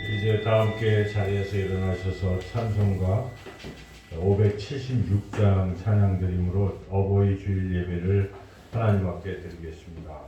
이제 다 함께 자리에서 일어나셔서 찬송가 576장 찬양 드림으로 어버이 주일 예배를 하나님 앞에 드리겠습니다.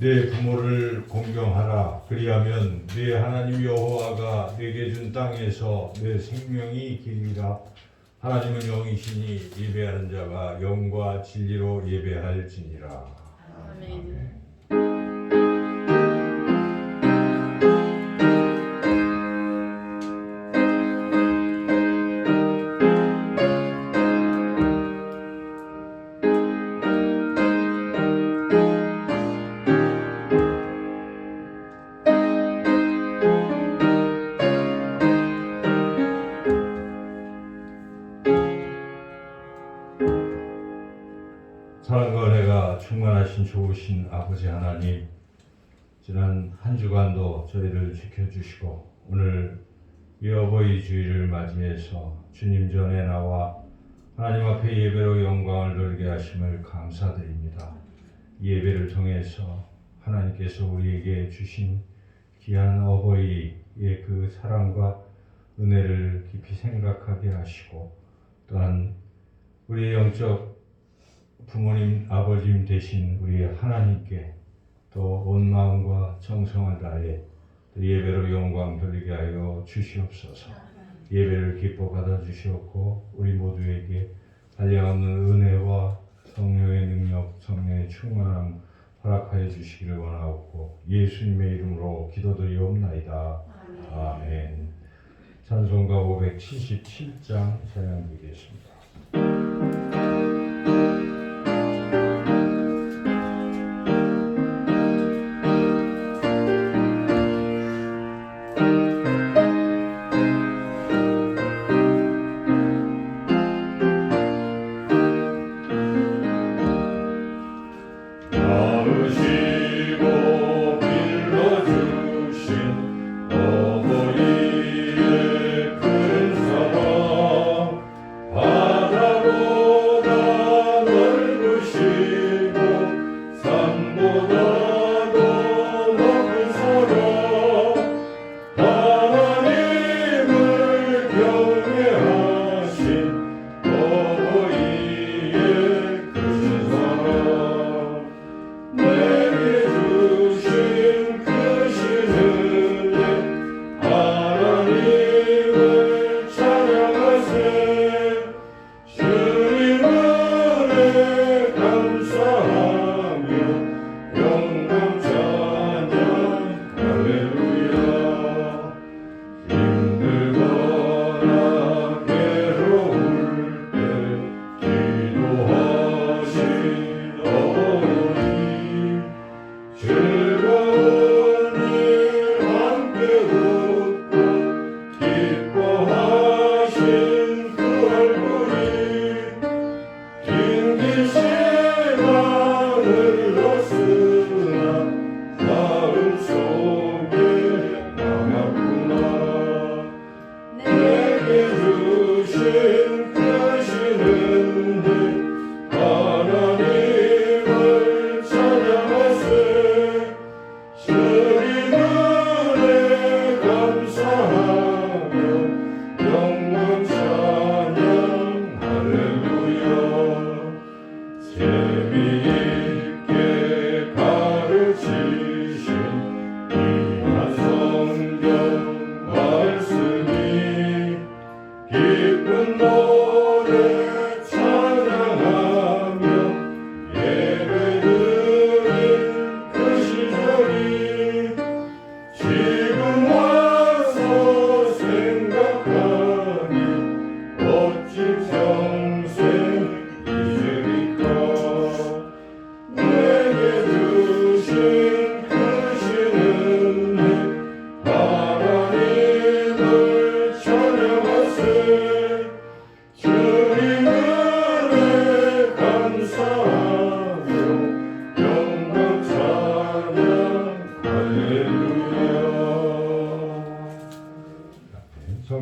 내 부모를 공경하라. 그리하면 내 하나님 여호와가 내게 준 땅에서 내 생명이 길리라. 하나님은 영이시니 예배하는 자가 영과 진리로 예배할지니라. 아멘. 사랑과 은혜가 충만하신 좋으신 아버지 하나님, 지난 한 주간도 저희를 지켜주시고 오늘 이 어버이 주일을 맞이해서 주님 전에 나와 하나님 앞에 예배로 영광을 돌게 하심을 감사드립니다. 이 예배를 통해서 하나님께서 우리에게 주신 귀한 어버이의 그 사랑과 은혜를 깊이 생각하게 하시고, 또한 우리의 영적 부모님, 아버님 되신 우리 하나님께 또 온 마음과 정성을 다해 예배로 영광 돌리게 하여 주시옵소서. 예배를 기뻐 받아 주시옵고 우리 모두에게 한량없는 은혜와 성령의 능력, 성령의 충만함 허락하여 주시기를 원하옵고 예수님의 이름으로 기도드리옵나이다. 아멘. 찬송가 577장 찬양 드리겠습니다.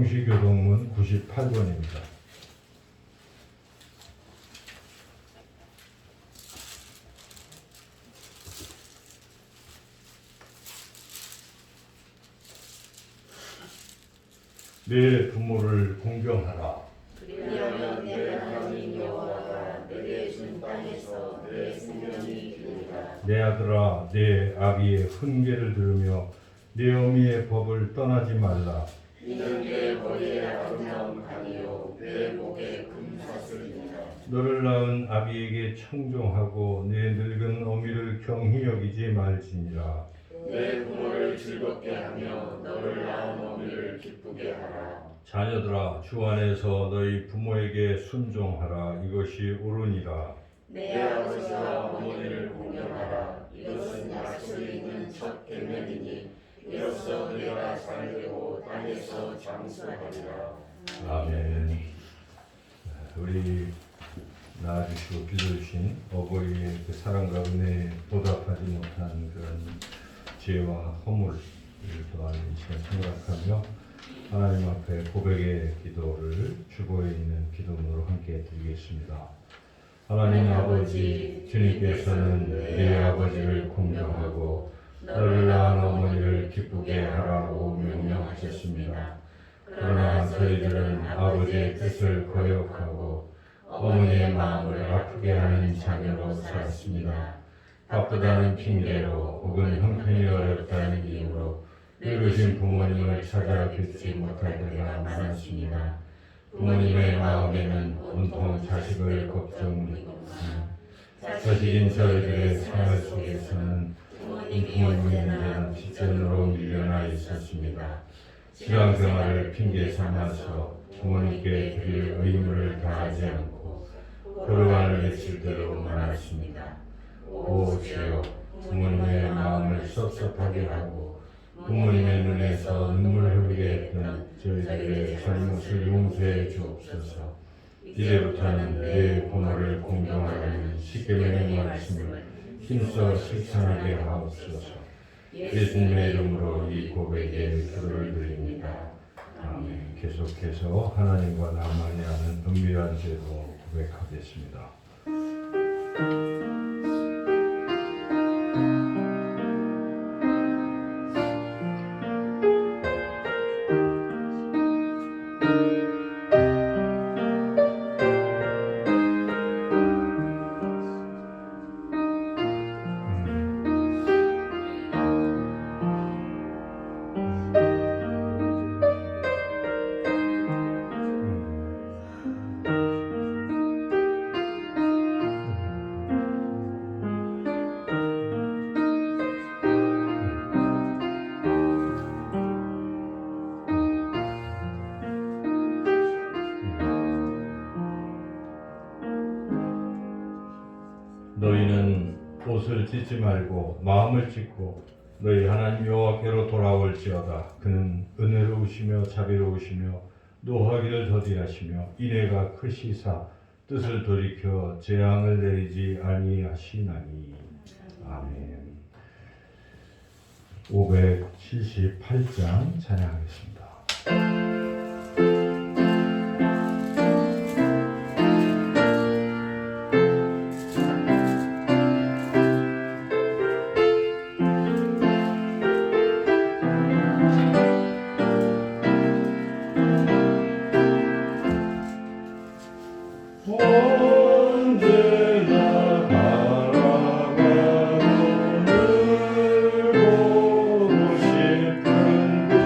성시교동문 98번입니다. 내 부모를 공경하라. 그리하면 내 하나님 여호와가 내게 준 땅에서 내 생명이 기르리라. 내 아들아, 내 아비의 훈계를 들으며 내 어미의 법을 떠나지 말라. 이는 내 머리에 아름다운 관이요 내 목에 금사슬이니라. 너를 낳은 아비에게 청종하고 내 늙은 어미를 경히 여기지 말지니라. 내 부모를 즐겁게 하며 너를 낳은 어미를 기쁘게 하라. 자녀들아, 주 안에서 너희 부모에게 순종하라. 이것이 옳으니라. 내 아버지와 어머니를 공경하라. 이것은 약속이 있는 첫 계명이니 이로써 내가 살되고 땅에서 장수하리라. 아멘. 우리 낳아주시고 빌려주신 어버이의 그 사랑과 은혜에 보답하지 못한 그런 죄와 허물을 또한 이 시간 생각하며 하나님 앞에 고백의 기도를 주보에 있는 기도문으로 함께 드리겠습니다. 하나님 아버지, 주님께서는 내 아버지를 공경하고 너를 낳은 어머니를 기쁘게 하라고 명령하셨습니다. 그러나 저희들은 아버지의 뜻을 거역하고 어머니의 마음을 아프게 하는 자녀로 살았습니다. 바쁘다는 핑계로 혹은 형편이 어렵다는 이유로 늙으신 부모님을 찾아 뵙지 못할 때가 많았습니다. 부모님의 마음에는 온통 자식을 걱정이거나 자식인 저희들의 생활 속에서는 부모님의 문제는 뒷전으로 밀려나 있었습니다. 신앙생활을 핑계 삼아서 부모님께 드릴 의무를 다하지 않고 고르반을 외칠 때도 많았습니다. 오 주여, 부모님의 마음을 섭섭하게 하고 부모님의 눈에서 눈물 흘리게 했던 저희들의 잘못을 용서해 주옵소서. 이제부터는 내 부모를 공경하라는 십계명의 말씀을 힘써 실천하게 하옵소서. 예수님의 이름으로 이 고백에 기도를 드립니다. 아멘. 계속해서 하나님과 나만이 아는 은밀한 죄도 고백하겠습니다. 너희는 옷을 찢지 말고 마음을 찢고 너희 하나님 여호와께로 돌아올지어다. 그는 은혜로우시며 자비로우시며 노하기를 더디하시며 인애가 크시사 뜻을 돌이켜 재앙을 내리지 아니하시나니. 아멘. 578장 찬양하겠습니다. 늘 보고 싶은 분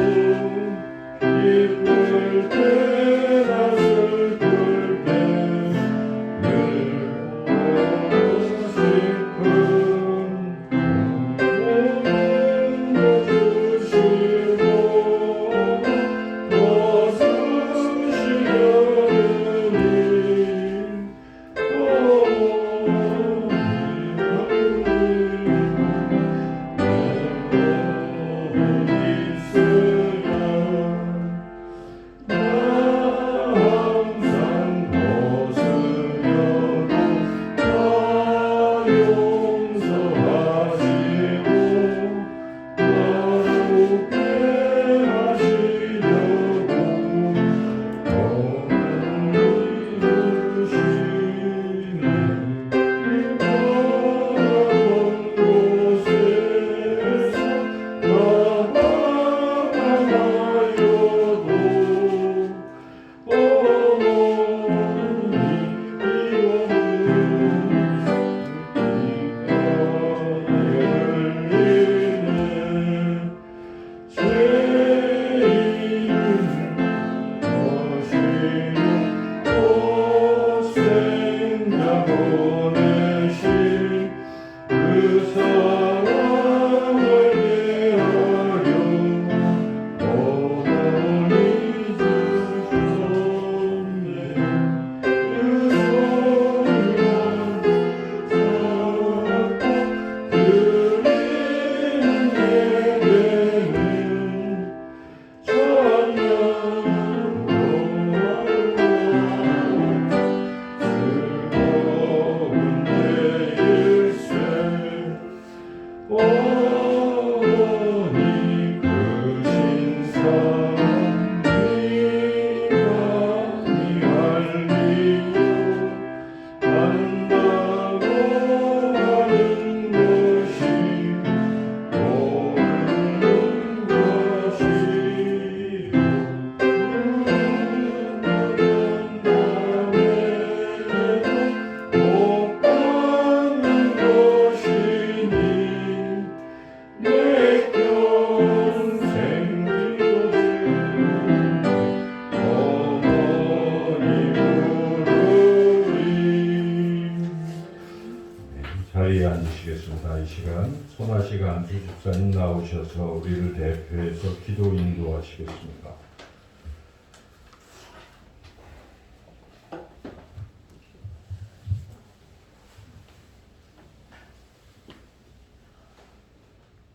김영수 집사님 나오셔서 우리를 대표해서 기도 인도하시겠습니다.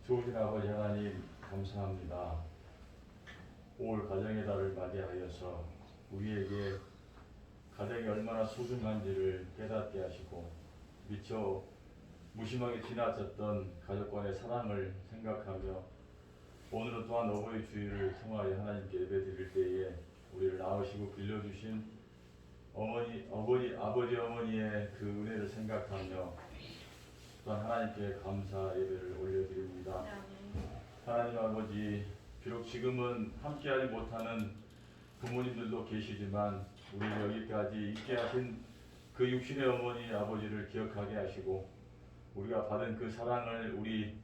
좋으신 아버지 하나님 감사합니다. 5월 가정의 달을 맞이하여서 우리에게 가정이 얼마나 소중한지를 깨닫게 하시고 미처 무심하게 지나쳤던 가족 간의 사랑을 생각하며 오늘은 또한 어버이 주일을 통하여 하나님께 예배드릴 때에 우리를 낳으시고 길러주신 아버지 어머니의 그 은혜를 생각하며 또한 하나님께 감사 예배를 올려드립니다. 하나님 아버지, 비록 지금은 함께하지 못하는 부모님들도 계시지만 우리를 여기까지 있게 하신 그 육신의 어머니 아버지를 기억하게 하시고 우리가 받은 그 사랑을 우리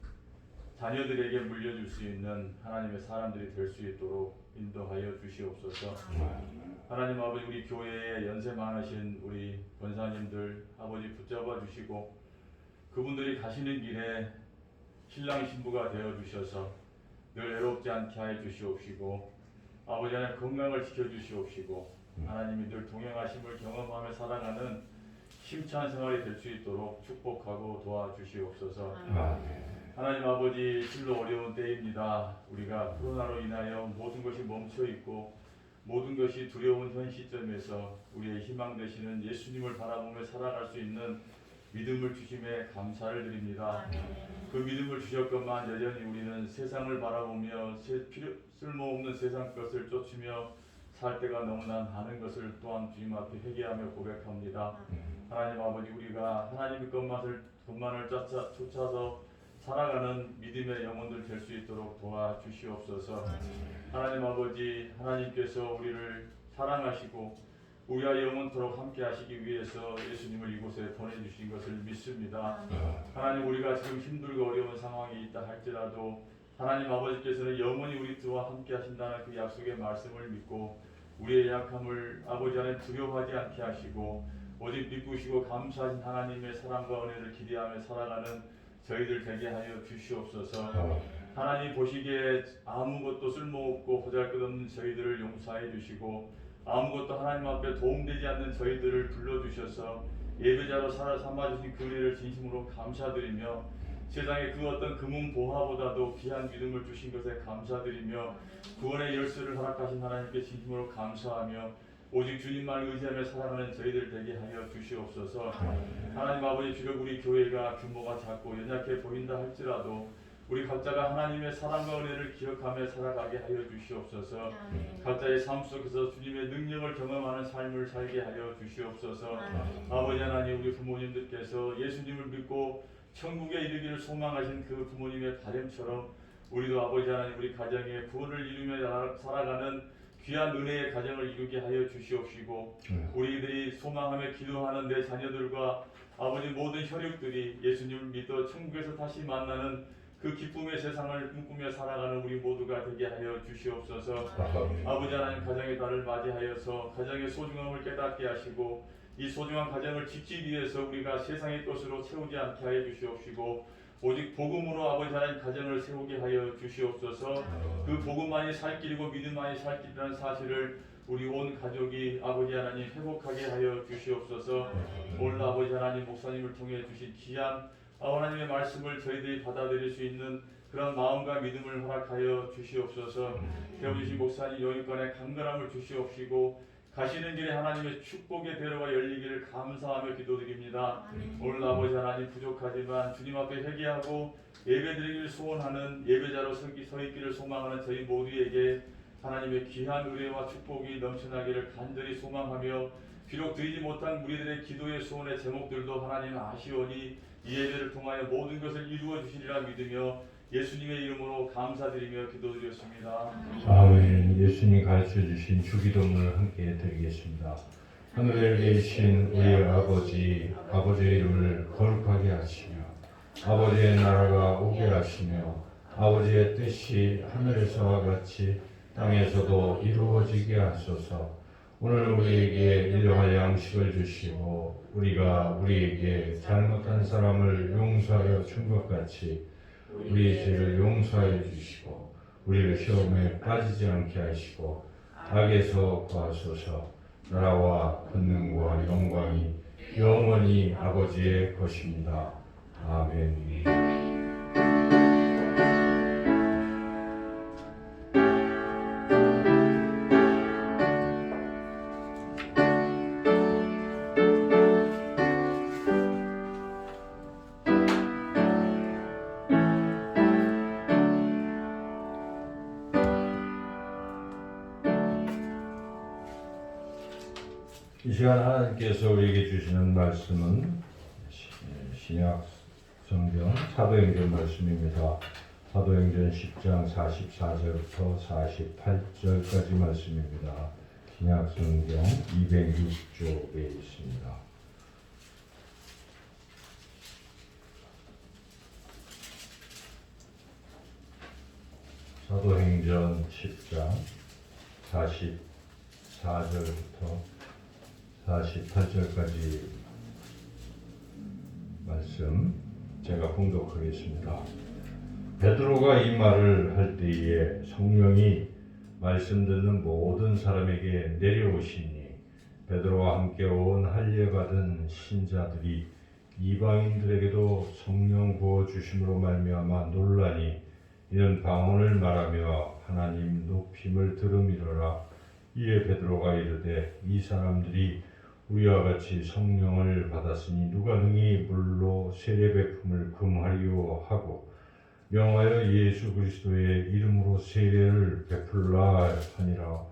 자녀들에게 물려줄 수 있는 하나님의 사람들이 될 수 있도록 인도하여 주시옵소서. 하나님 아버지, 우리 교회에 연세 많으신 우리 권사님들 아버지 붙잡아 주시고 그분들이 가시는 길에 신랑 신부가 되어 주셔서 늘 외롭지 않게 하여 주시옵시고 아버지 하나님 건강을 지켜 주시옵시고 하나님이 늘 동행하심을 경험하며 살아가는 힘찬 생활이 될 수 있도록 축복하고 도와주시옵소서. 하나님 아버지, 실로 어려운 때입니다. 우리가 코로나로 인하여 모든 것이 멈춰 있고 모든 것이 두려운 현 시점에서 우리의 희망 되시는 예수님을 바라보며 살아갈 수 있는 믿음을 주심에 감사를 드립니다. 그 믿음을 주셨건만 여전히 우리는 세상을 바라보며 쓸모없는 세상 것을 쫓으며 살 때가 너무나 많은 것을 또한 주님 앞에 회개하며 고백합니다. 하나님 아버지, 우리가 하나님의 것만을 쫓아서 살아가는 믿음의 영혼들 될 수 있도록 도와주시옵소서. 하나님 아버지, 하나님께서 우리를 사랑하시고 우리와 영원토록 함께 하시기 위해서 예수님을 이곳에 보내주신 것을 믿습니다. 하나님, 우리가 지금 힘들고 어려운 상황이 있다 할지라도 하나님 아버지께서는 영원히 우리와 함께 하신다는 그 약속의 말씀을 믿고 우리의 약함을 아버지 안에 두려워하지 않게 하시고 오직 기쁘시고 감사하신 하나님의 사랑과 은혜를 기대하며 살아가는 저희들 되게 하여 주시옵소서. 하나님 보시기에 아무것도 쓸모없고 보잘것없는 저희들을 용서해 주시고 아무것도 하나님 앞에 도움되지 않는 저희들을 불러주셔서 예배자로 삼아주신 그 은혜를 진심으로 감사드리며 세상에 그 어떤 금은보화보다도 귀한 믿음을 주신 것에 감사드리며 구원의 열쇠를 허락하신 하나님께 진심으로 감사하며 오직 주님만 의지하며 살아가는 저희들 되게 하여 주시옵소서. 하나님 아버지, 비록 우리 교회가 규모가 작고 연약해 보인다 할지라도 우리 각자가 하나님의 사랑과 은혜를 기억하며 살아가게 하여 주시옵소서. 각자의 삶 속에서 주님의 능력을 경험하는 삶을 살게 하여 주시옵소서. 아버지 하나님, 우리 부모님들께서 예수님을 믿고 천국에 이르기를 소망하신 그 부모님의 바램처럼 우리도 아버지 하나님 우리 가정에 구원을 이루며 살아가는 귀한 은혜의 가정을 이루게 하여 주시옵시고 우리들이 소망하며 기도하는 내 자녀들과 아버지 모든 혈육들이 예수님을 믿어 천국에서 다시 만나는 그 기쁨의 세상을 꿈꾸며 살아가는 우리 모두가 되게 하여 주시옵소서. 아버지 하나님, 가정의 달을 맞이하여서 가정의 소중함을 깨닫게 하시고 이 소중한 가정을 지키기 위해서 우리가 세상의 것으로 채우지 않게 하여 주시옵시고 오직 복음으로 아버지 하나님 가정을 세우게 하여 주시옵소서. 그 복음만이 살 길이고 믿음만이 살 길이라는 사실을 우리 온 가족이 아버지 하나님 회복하게 하여 주시옵소서. 오늘 아버지 하나님 목사님을 통해 주신 귀한 하나님의 말씀을 저희들이 받아들일 수 있는 그런 마음과 믿음을 허락하여 주시옵소서. 세워주신 목사님 영육간에 강건함을 주시옵시고 가시는 길에 하나님의 축복의 대로가 열리기를 감사하며 기도드립니다. 오늘 아버지 하나님 부족하지만 주님 앞에 회개하고 예배드리기를 소원하는 예배자로 서 있기를 소망하는 저희 모두에게 하나님의 귀한 은혜와 축복이 넘쳐나기를 간절히 소망하며 비록 드리지 못한 우리들의 기도의 소원의 제목들도 하나님 아시오니 이 예배를 통하여 모든 것을 이루어 주시리라 믿으며 예수님의 이름으로 감사드리며 기도드렸습니다. 아멘. 예수님 가르쳐 주신 주기도문을 함께 드리겠습니다. 하늘에 계신 우리 아버지, 아버지의 이름을 거룩하게 하시며 아버지의 나라가 오게 하시며 아버지의 뜻이 하늘에서와 같이 땅에서도 이루어지게 하소서. 오늘 우리에게 일용할 양식을 주시고 우리가 우리에게 잘못한 사람을 용서하여 준 것 같이 우리 죄를 용서하여 주시고 우리를 시험에 빠지지 않게 하시고 악에서 구하소서. 나라와 권능과 영광이 영원히 아버지의 것입니다. 아멘. 이 시간 하나님께서 우리에게 주시는 말씀은 신약 성경 사도행전 말씀입니다. 사도행전 10장 44절부터 48절까지 말씀입니다. 신약 성경 206쪽에 있습니다. 사도행전 10장 44절부터 48절까지 말씀 제가 봉독하겠습니다. 베드로가 이 말을 할 때에 성령이 말씀 듣는 모든 사람에게 내려오시니 베드로와 함께 온 할례받은 신자들이 이방인들에게도 성령 부어 주심으로 말미암아 놀라니 이는 방언을 말하며 하나님 높임을 들음이로라. 이에 베드로가 이르되 이 사람들이 우리와 같이 성령을 받았으니 누가 능히 물로 세례 베품을 금하리요 하고 명하여 예수 그리스도의 이름으로 세례를 베풀라 하니라.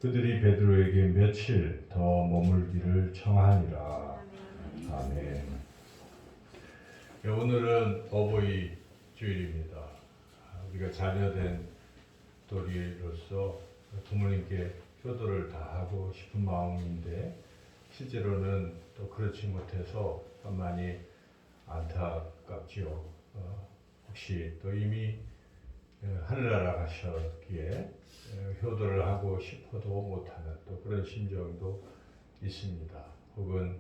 그들이 베드로에게 며칠 더 머물기를 청하니라. 아멘. 오늘은 어버이 주일입니다. 우리가 자녀된 도리로서 부모님께 효도를 다하고 싶은 마음인데 실제로는 또 그렇지 못해서 참 많이 안타깝지요. 혹시 또 이미 하늘나라 가셨기에 효도를 하고 싶어도 못하는 또 그런 심정도 있습니다. 혹은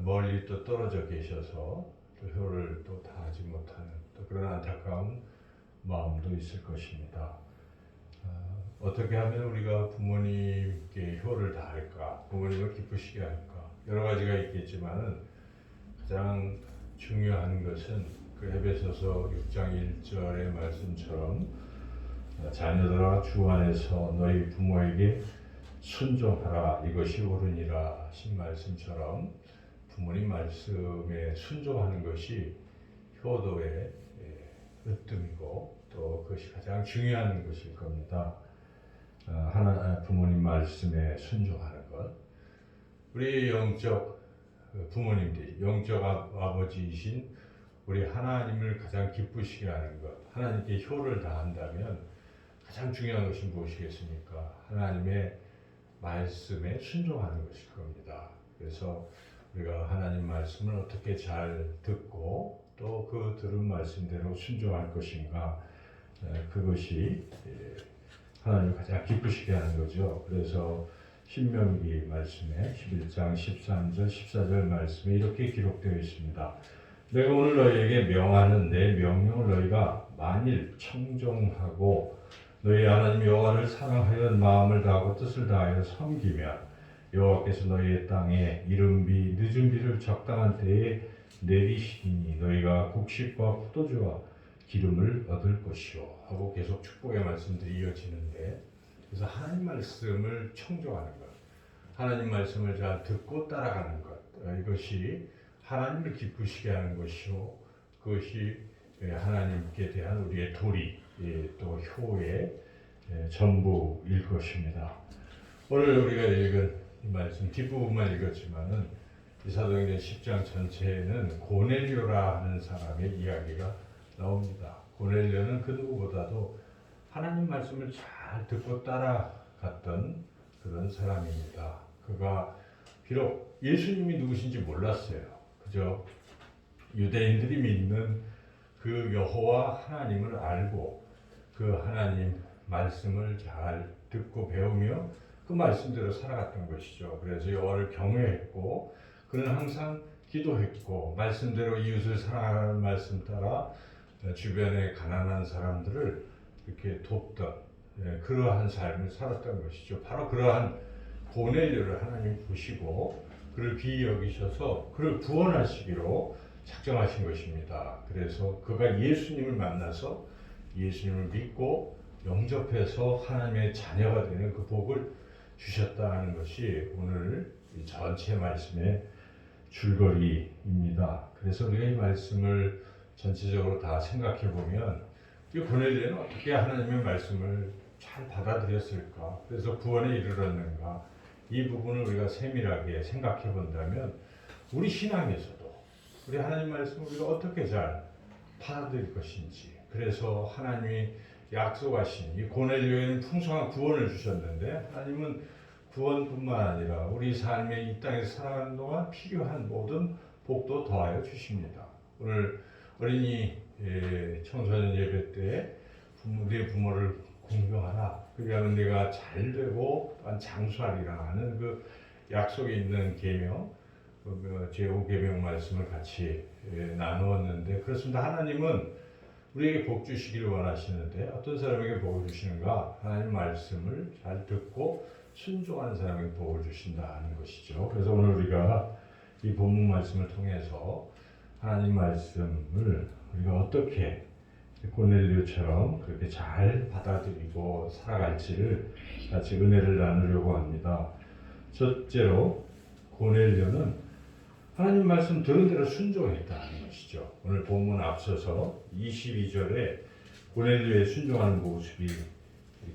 멀리 또 떨어져 계셔서 또 효를 또 다하지 못하는 또 그런 안타까운 마음도 있을 것입니다. 어떻게 하면 우리가 부모님께 효를 다할까, 부모님을 기쁘시게 할까, 여러 가지가 있겠지만은 가장 중요한 것은 그 에베소서 6장 1절의 말씀처럼 자녀들아 주 안에서 너희 부모에게 순종하라 이것이 옳으니라 하신 말씀처럼 부모님 말씀에 순종하는 것이 효도의 으뜸이고 또 그것이 가장 중요한 것일 겁니다. 부모님 말씀에 순종하는 것. 우리 영적 부모님들이 영적 아버지이신 우리 하나님을 가장 기쁘시게 하는 것. 하나님께 효를 다한다면 가장 중요한 것이 무엇이겠습니까? 하나님의 말씀에 순종하는 것일 겁니다. 그래서 우리가 하나님 말씀을 어떻게 잘 듣고 또 그 들은 말씀대로 순종할 것인가, 그것이 하나님을 가장 기쁘시게 하는 거죠. 그래서 신명기 말씀에 11장 13절 14절 말씀에 이렇게 기록되어 있습니다. 내가 오늘 너희에게 명하는 내 명령을 너희가 만일 청종하고 너희 하나님 여호와를 사랑하여 마음을 다하고 뜻을 다하여 섬기면 여호와께서 너희의 땅에 이른 비 늦은 비를 적당한 때에 내리시니 너희가 곡식과 포도주와 기름을 얻을 것이요 하고 계속 축복의 말씀들이 이어지는데, 그래서 하나님 말씀을 청종하는 것, 하나님 말씀을 잘 듣고 따라가는 것, 이것이 하나님을 기쁘시게 하는 것이요 그것이 하나님께 대한 우리의 도리 또 효의 전부일 것입니다. 오늘 우리가 읽은 이 말씀 뒷부분만 읽었지만은 이 사도행전 10장 전체에는 고넬료라 하는 사람의 이야기가 나옵니다. 고넬료는 그 누구보다도 하나님 말씀을 잘 듣고 따라갔던 그런 사람입니다. 그가 비록 예수님이 누구신지 몰랐어요. 그저 유대인들이 믿는 그 여호와 하나님을 알고 그 하나님 말씀을 잘 듣고 배우며 그 말씀대로 살아갔던 것이죠. 그래서 여호와를 경외했고 그는 항상 기도했고 말씀대로 이웃을 사랑하는 말씀 따라 주변의 가난한 사람들을 이렇게 돕던 그러한 삶을 살았던 것이죠. 바로 그러한 고넬료를 하나님 보시고 그를 귀히 여기셔서 그를 구원하시기로 작정하신 것입니다. 그래서 그가 예수님을 만나서 예수님을 믿고 영접해서 하나님의 자녀가 되는 그 복을 주셨다는 것이 오늘 이 전체 말씀의 줄거리입니다. 그래서 우리가 이 말씀을 전체적으로 다 생각해 보면 이 고넬료는 어떻게 하나님의 말씀을 잘 받아들였을까? 그래서 구원에 이르렀는가? 이 부분을 우리가 세밀하게 생각해 본다면 우리 신앙에서도 우리 하나님 말씀을 우리가 어떻게 잘 받아들일 것인지, 그래서 하나님이 약속하신 이 고넬료에는 풍성한 구원을 주셨는데 하나님은 구원뿐만 아니라 우리 삶의 이 땅에서 살아가는 동안 필요한 모든 복도 더하여 주십니다. 오늘 어린이 청소년 예배 때 네 부모를 공경하라. 그리하면 내가 잘 되고 또한 장수하리라 하는 그 약속이 있는 계명, 제5계명 말씀을 같이 나누었는데, 그렇습니다. 하나님은 우리에게 복 주시기를 원하시는데 어떤 사람에게 복을 주시는가? 하나님 말씀을 잘 듣고 순종하는 사람에게 복을 주신다는 것이죠. 그래서 오늘 우리가 이 본문 말씀을 통해서 하나님 말씀을 우리가 어떻게 고넬료처럼 그렇게 잘 받아들이고 살아갈지를 같이 은혜를 나누려고 합니다. 첫째로 고넬료는 하나님 말씀 들은 대로 순종했다는 것이죠. 오늘 본문 앞서서 22절에 고넬료의 순종하는 모습이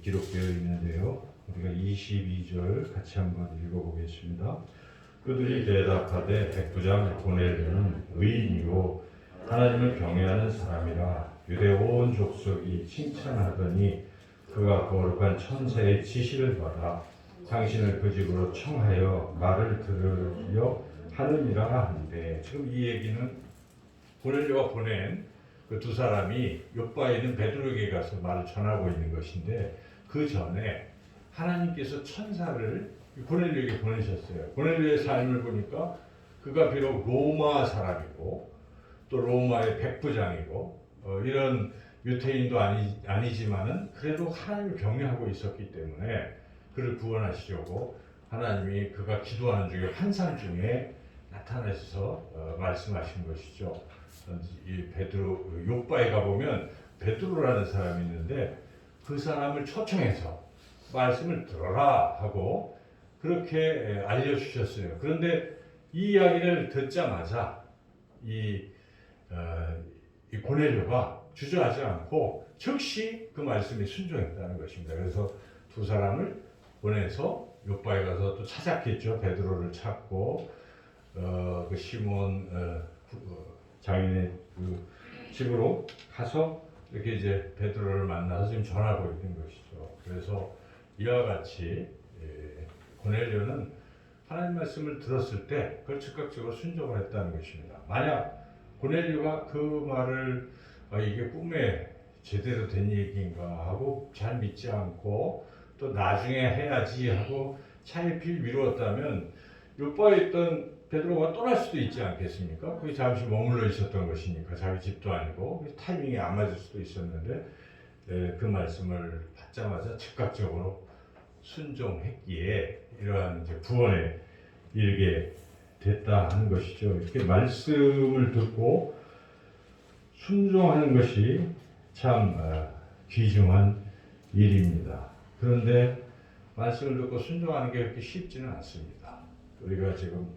기록되어 있는데요. 우리가 22절 같이 한번 읽어보겠습니다. 그들이 대답하되 백부장 고넬료는 의인이고 하나님을 경외하는 사람이라 유대 온 족속이 칭찬하더니 그가 거룩한 천사의 지시를 받아 당신을 그 집으로 청하여 말을 들으려 하느니라 하는데, 지금 이 얘기는 고넬료가 보낸 그 두 사람이 요바에 있는 베드로에게 가서 말을 전하고 있는 것인데, 그 전에 하나님께서 천사를 고넬료에게 보내셨어요. 고넬료의 삶을 보니까 그가 비록 로마 사람이고 또 로마의 백부장이고 이런 유태인도 아니지만은 그래도 하나님을 경외하고 있었기 때문에 그를 구원하시려고 하나님이 그가 기도하는 중에 환상 중에 나타나셔서 말씀하신 것이죠. 이 베드로 요바에 가보면 베드로라는 사람이 있는데 그 사람을 초청해서 말씀을 들어라 하고 그렇게 알려주셨어요. 그런데 이 이야기를 듣자마자 이 고넬료가 주저하지 않고 즉시 그 말씀에 순종했다는 것입니다. 그래서 두 사람을 보내서 요바에 가서 또 찾았겠죠. 베드로를 찾고 그 시몬 장인의 그 집으로 가서 이렇게 이제 베드로를 만나서 지금 전하고 있는 것이죠. 그래서 이와 같이 고넬료는 하나님 말씀을 들었을 때 그걸 즉각적으로 순종을 했다는 것입니다. 만약 고넬료가 그 말을 이게 꿈에 제대로 된 얘기인가 하고 잘 믿지 않고 또 나중에 해야지 하고 차일피일 미루었다면 요바에 있던 베드로가 떠날 수도 있지 않겠습니까? 거기 잠시 머물러 있었던 것이니까 자기 집도 아니고 타이밍이 안 맞을 수도 있었는데 그 말씀을 받자마자 즉각적으로 순종했기에 이러한 이제 구원에 이르게 됐다 하는 것이죠. 이렇게 말씀을 듣고 순종하는 것이 참 귀중한 일입니다. 그런데 말씀을 듣고 순종하는 게 그렇게 쉽지는 않습니다. 우리가 지금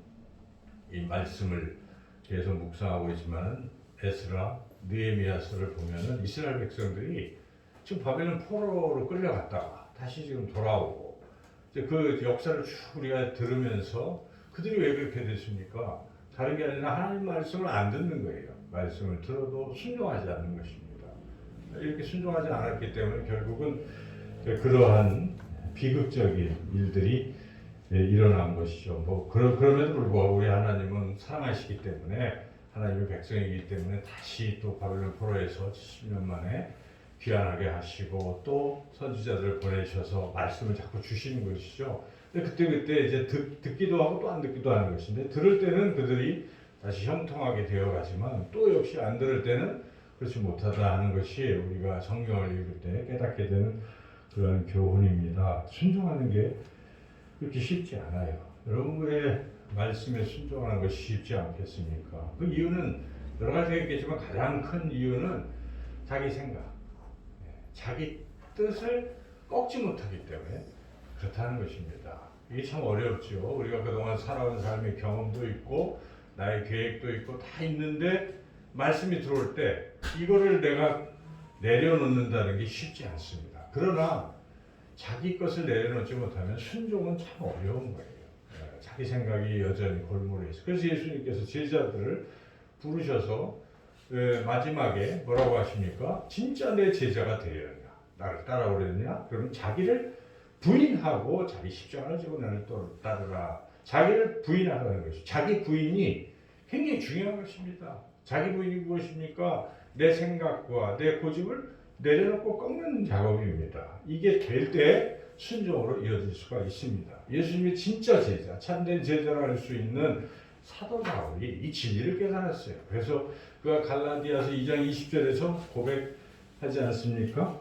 이 말씀을 계속 묵상하고 있지만 에스라, 느헤미야서를 보면은 이스라엘 백성들이 지금 바벨론 포로로 끌려갔다가 다시 지금 돌아오고 이제 그 역사를 쭉 우리가 들으면서 그들이 왜 그렇게 됐습니까? 다른 게 아니라 하나님 말씀을 안 듣는 거예요. 말씀을 들어도 순종하지 않는 것입니다. 이렇게 순종하지 않았기 때문에 결국은 그러한 비극적인 일들이 일어난 것이죠. 뭐 그럼에도 불구하고 우리 하나님은 사랑하시기 때문에 하나님의 백성이기 때문에 다시 또 바벨론 포로에서 70년 만에 귀환하게 하시고 또 선지자들을 보내셔서 말씀을 자꾸 주시는 것이죠. 근데 그때 이제 듣기도 하고 또 안 듣기도 하는 것인데 들을 때는 그들이 다시 형통하게 되어가지만 또 역시 안 들을 때는 그렇지 못하다 하는 것이 우리가 성경을 읽을 때 깨닫게 되는 그런 교훈입니다. 순종하는 게 그렇게 쉽지 않아요. 여러분의 말씀에 순종하는 것이 쉽지 않겠습니까? 그 이유는 여러 가지가 있겠지만 가장 큰 이유는 자기 생각, 자기 뜻을 꺾지 못하기 때문에 그렇다는 것입니다. 이게 참 어렵죠. 우리가 그동안 살아온 삶의 경험도 있고 나의 계획도 있고 다 있는데 말씀이 들어올 때 이거를 내가 내려놓는다는 게 쉽지 않습니다. 그러나 자기 것을 내려놓지 못하면 순종은 참 어려운 거예요. 자기 생각이 여전히 골몰해 있어요. 그래서 예수님께서 제자들을 부르셔서 마지막에 뭐라고 하십니까? 진짜 내 제자가 되려냐? 나를 따라오려냐? 그러면 자기를 부인하고 자기 십자가를 지고 나를 따르라. 자기를 부인하라는 것이죠. 자기 부인이 굉장히 중요한 것입니다. 자기 부인이 무엇입니까? 내 생각과 내 고집을 내려놓고 꺾는 작업입니다. 이게 될 때 순종으로 이어질 수가 있습니다. 예수님의 진짜 제자, 참된 제자라 할 수 있는 사도 바울이 이 진리를 깨달았어요. 그래서 그가 갈라디아서 2장 20절에서 고백하지 않습니까?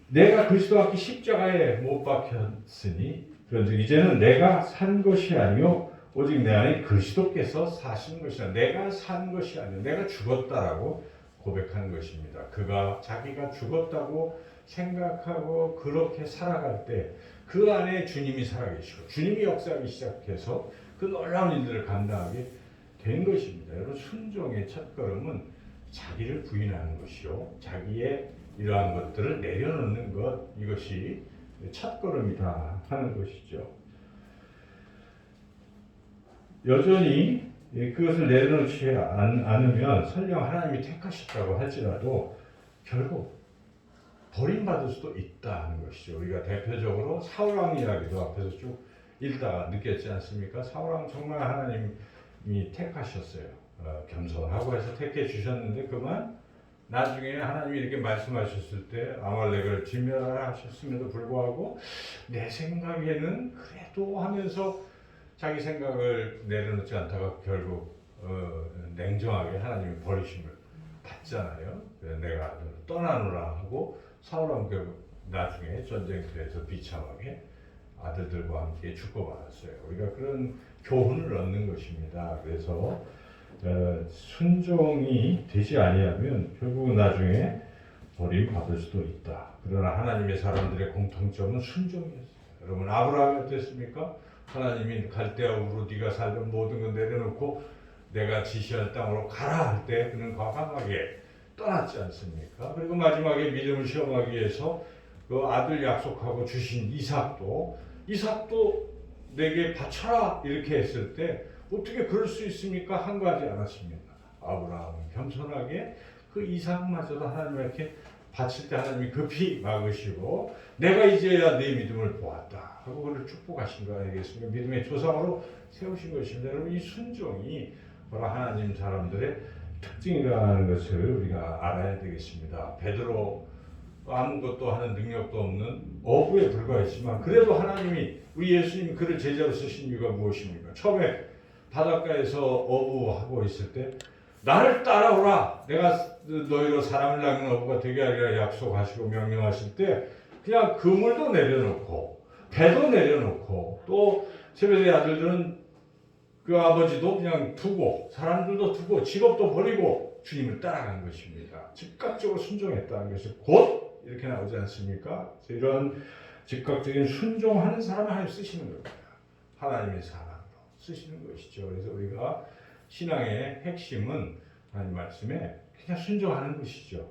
내가 그리스도 앞에 십자가에 못 박혔으니 그런즉 이제는 내가 산 것이 아니요 오직 내 안에 그리스도께서 사신 것이라. 내가 산 것이 아니요 내가 죽었다라고 고백하는 것입니다. 그가 자기가 죽었다고 생각하고 그렇게 살아갈 때 그 안에 주님이 살아계시고 주님이 역사하기 시작해서 그 놀라운 일들을 감당하게 된 것입니다. 여러분 순종의 첫걸음은 자기를 부인하는 것이요 자기의 이러한 것들을 내려놓는 것, 이것이 첫걸음이다 하는 것이죠. 여전히 그것을 내려놓지 않으면 설령 하나님이 택하셨다고 할지라도 결국 버림받을 수도 있다는 것이죠. 우리가 대표적으로 사울왕 이야기도 앞에서 쭉 읽다가 느꼈지 않습니까? 사울왕 정말 하나님이 택하셨어요. 겸손하고 해서 택해 주셨는데 그만 나중에 하나님이 이렇게 말씀하셨을 때 아말렉을 진멸하라 하셨음에도 불구하고 내 생각에는 그래도 하면서 자기 생각을 내려놓지 않다가 결국 냉정하게 하나님의 버리심을 받잖아요. 내가 떠나노라 하고 사울왕 결국 나중에 전쟁터에서 비참하게 아들들과 함께 죽고말았어요. 우리가 그런 교훈을 얻는 것입니다. 그래서 순종이 되지 아니하면 결국 나중에 버림받을 수도 있다. 그러나 하나님의 사람들의 공통점은 순종이었어요. 여러분 아브라함이 어땠습니까? 하나님이 갈대아 우르 네가 살던 모든 걸 내려놓고 내가 지시할 땅으로 가라 할 때 그는 과감하게 떠났지 않습니까? 그리고 마지막에 믿음을 시험하기 위해서 그 아들 약속하고 주신 이삭도 내게 바쳐라 이렇게 했을 때 어떻게 그럴 수 있습니까? 한가하지 않았습니다. 아브라함은 겸손하게 그 이삭마저도 하나님께 바칠 때 하나님이 급히 막으시고 내가 이제야 네 믿음을 보았다 하고 그를 축복하신 거 아니겠습니까? 믿음의 조상으로 세우신 것입니다. 여러분 이 순종이 바로 하나님 사람들의 특징이라는 것을 우리가 알아야 되겠습니다. 베드로 아무것도 하는 능력도 없는 어부에 불과했지만 그래도 하나님이 우리 예수님이 그를 제자로 쓰신 이유가 무엇입니까? 처음에 바닷가에서 어부하고 있을 때 나를 따라오라 내가 너희로 사람을 낚는 어부가 되게 하리라 약속하시고 명령하실 때 그냥 그물도 내려놓고 배도 내려놓고 또 세베대의 아들들은 그 아버지도 그냥 두고 사람들도 두고 직업도 버리고 주님을 따라간 것입니다. 즉각적으로 순종했다는 것이 곧 이렇게 나오지 않습니까? 이런 즉각적인 순종하는 사람을 하나님 쓰시는 겁니다. 하나님의 사람으로 쓰시는 것이죠. 그래서 우리가 신앙의 핵심은 하나님 말씀에 그냥 순종하는 것이죠.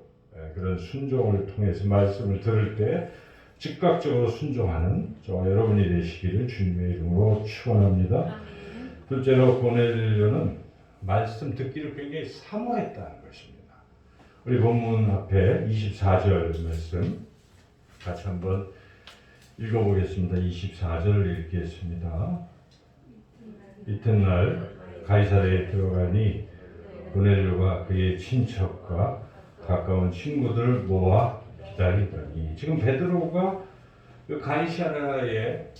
그런 순종을 통해서 말씀을 들을 때 즉각적으로 순종하는 저와 여러분이 되시기를 주님의 이름으로 축원합니다. 둘째로 고넬료는 말씀 듣기를 굉장히 사모했다는 것입니다. 우리 본문 앞에 24절 말씀 같이 한번 읽어보겠습니다. 24절 읽겠습니다. 이튿날 가이사랴에 들어가니 고넬료가 그의 친척과 가까운 친구들을 모아 기다리더니 지금 베드로가 그 가이사랴에